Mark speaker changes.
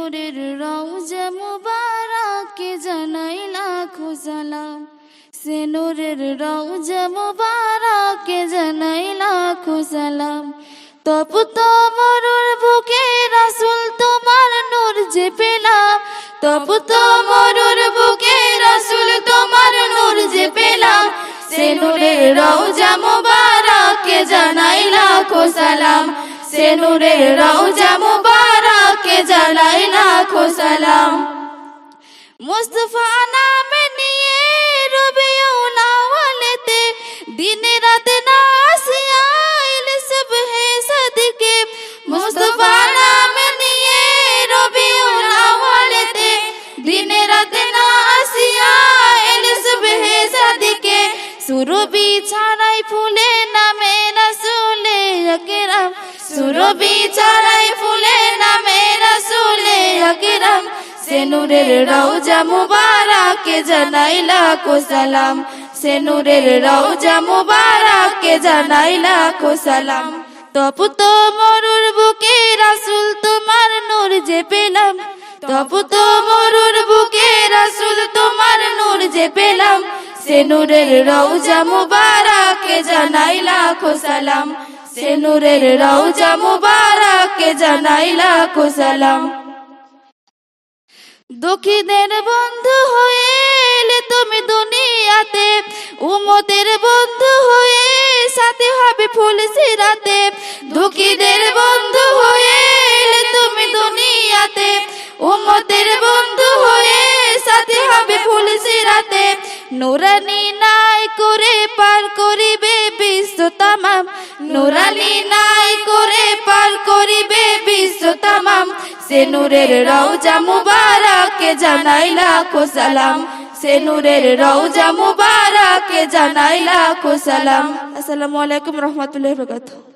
Speaker 1: নূরের রওজা মুবারকে জানাই লাখো সালাম, সে নূরের রওজা মুবারকে জানাই লাখো সালাম। তপ্ত মরুর বুকে রাসূল তোমার নূর যে পেলাম, তপ্ত মরুর বুকে রাসূল তোমার নূর যে পেলাম, সে নূরের রওজা মুবারকে জানাই লাখো সালাম, সে নূরের রওজা মুবারকে জানাই লাখো সালাম। মুস্তাফা নামে নিয়ে রবিউল আউয়ালেতে দিনে রাতে নাসিয়া এলে সুবহে সাদিকে, মুস্তাফা নামে নিয়ে রবিউল আউয়ালেতে দিনে রাতে নাসিয়া এলে সুবহে সাদিকে, সুরবি ছাড়াই ফুলে নামে রাসূলে আকরাম, সুরবি ছাড়াই ফুলে নামে রাসূলে আকরাম, সে নূরের রওজা মুবারকে জানাই লাখো সালাম, সে নূরের রওজা মুবারকে জানাই লাখো সালাম। তপ্ত মরুর বুকে রাসূল তোমার নূর যে পেলাম, তপ্ত মরুর বুকে রাসূল তোমার নূর যে পেলাম, সে নূরের রওজা মুবারকে জানাই লাখো সালাম, সে নূরের রওজা মুবারকে জানাই লাখো সালাম। দুঃখীদের বন্ধু হয়ে এলে তুমি দুনিয়াতে, উম্মতের বন্ধু হয়ে সাথে হবে ফুল সিরাতে, দুঃখীদের বন্ধু হয়ে এলে তুমি দুনিয়াতে, উম্মতের বন্ধু হয়ে সাথে হবে ফুল সিরাতে, নুরানি নাই করে পার করিবে বিশ্ব তামাম, নুরানি নাই করে পার করিবে বিশ্ব তামাম, সে নূরের রওজা মুবারকে জানাই লাখো সালাম, সে নূরের রওজা মুবারকে জানাই লাখো সালাম। আসসালামু আলাইকুম রহমতুল্লাহি ওয়া বারাকাতুহু।